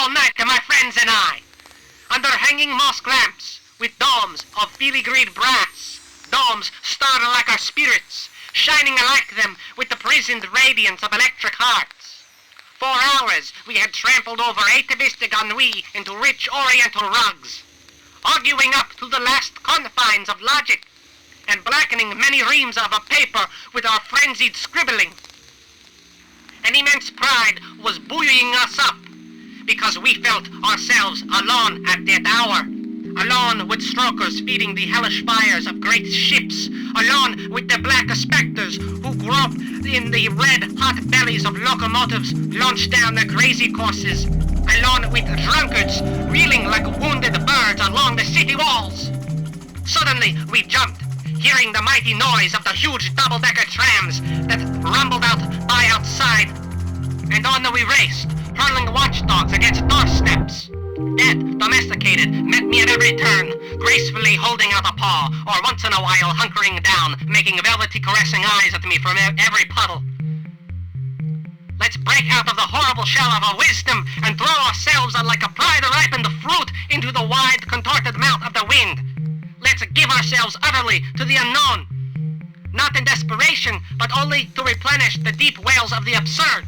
all night, my friends and I, under hanging mosque lamps, with domes of filigreed brass, domes starred like our spirits, shining like them with the prisoned radiance of electric hearts. 4 hours we had trampled over atavistic ennui into rich oriental rugs, arguing up to the last confines of logic, and blackening many reams of a paper with our frenzied scribbling. An immense pride was buoying us up, because we felt ourselves alone at that hour, alone with strokers feeding the hellish fires of great ships, alone with the black specters who grope in the red-hot bellies of locomotives launched down the crazy courses, alone with drunkards reeling like wounded birds along the city walls. Suddenly we jumped, hearing the mighty noise of the huge double-decker trams that rumbled out by outside, and on we raced, hurling watchdogs against doorsteps. Dead, domesticated, met me at every turn, gracefully holding out a paw, or once in a while hunkering down, making velvety caressing eyes at me from every puddle. Let's break out of the horrible shell of our wisdom and throw ourselves like a pride-ripened fruit into the wide, contorted mouth of the wind. Let's give ourselves utterly to the unknown, not in desperation, but only to replenish the deep wells of the absurd.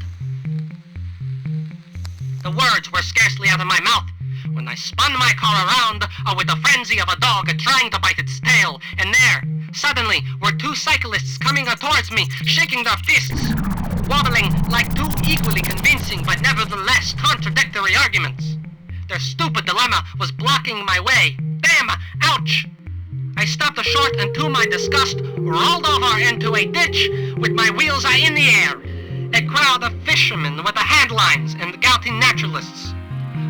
The words were scarcely out of my mouth when I spun my car around with the frenzy of a dog trying to bite its tail, and there, suddenly, were 2 cyclists coming towards me, shaking their fists, wobbling like 2 equally convincing but nevertheless contradictory arguments. Their stupid dilemma was blocking my way. Bam! Ouch! I stopped short and to my disgust rolled over into a ditch with my wheels in the air. A crowd of fishermen with the handlines and gouty naturalists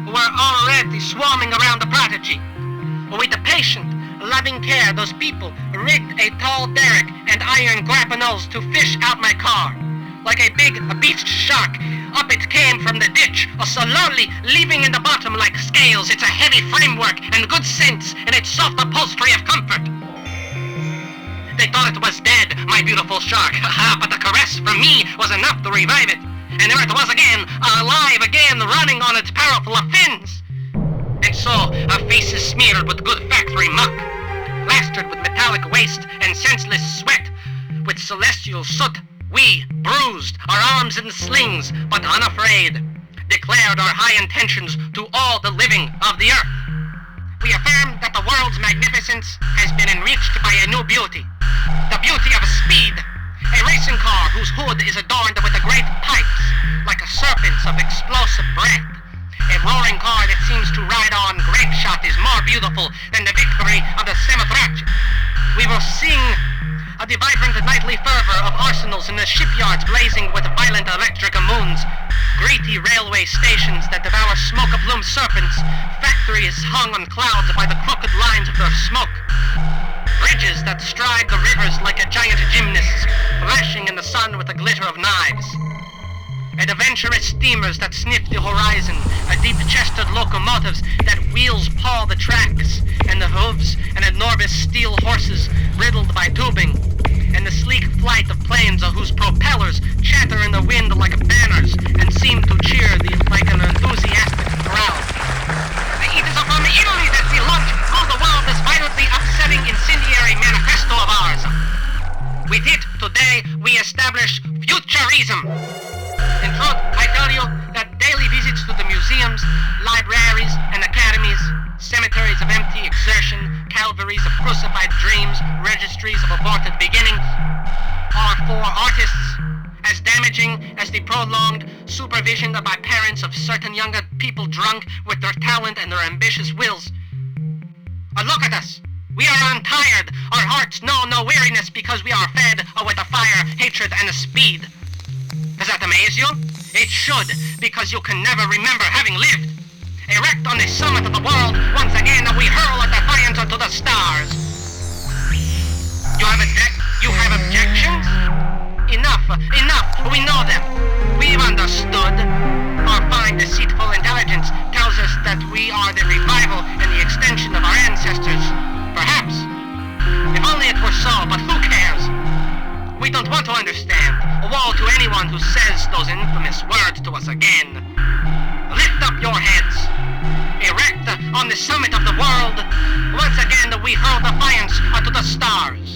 who were already swarming around the prodigy. With a patient, loving care, those people rigged a tall derrick and iron grapnels to fish out my car. Like a big beached shark, up it came from the ditch, slowly leaving in the bottom like scales its heavy framework and good sense and its soft upholstery of comfort. They thought it was dead, my beautiful shark, but the caress from me was enough to revive it. And there it was again, alive again, running on its powerful fins. And so, our faces smeared with good factory muck, plastered with metallic waste and senseless sweat, with celestial soot, we, bruised, our arms in slings, but unafraid, declared our high intentions to all the living of the earth. We affirm that the world's magnificence has been enriched by a new beauty, the beauty of speed, a racing car whose hood is adorned with great pipes, like serpents of explosive breath. A roaring car that seems to ride on grape shot is more beautiful than the victory of the Semitrach. We will sing of the vibrant nightly fervor of arsenals in the shipyards blazing with violent electric moons, greedy railway stations that devour smoke-plumed serpents, factories hung on clouds by the crooked lines of their smoke, bridges that stride the rivers like a giant gymnasts, flashing in the sun with the glitter of knives, adventurous steamers that sniff the horizon, deep-chested locomotives that wheels paw the tracks, and the hooves and enormous steel horses riddled by tubing, and the sleek flight of planes whose propellers chatter in the wind like banners and seem to cheer like an enthusiastic crowd. It is from Italy that we launch through the world this violently upsetting incendiary manifesto of ours. With it, today, we establish Futurism. In truth, I tell you that daily visits to the museums, libraries, and academies, cemeteries of empty exertion, calvaries of crucified dreams, registries of aborted beginnings, are for artists as damaging as the prolonged supervision by parents of certain younger people drunk with their talent and their ambitious wills. Look at us. We are untired. Our hearts know no weariness because we are fed with the fire, hatred, and speed. Does that amaze you? It should, because you can never remember having lived. Erect on the summit of the world, once again we hurl a defiance unto the stars. You have objections? Enough, we know them. We've understood. Our fine, deceitful intelligence tells us that we are the revival and the extension of our ancestors. Perhaps. If only it were so, but who cares? We don't want to understand. Woe to anyone who says those infamous words to us again. Lift up your heads. Erect on the summit of the world, once again we hurl defiance to the stars.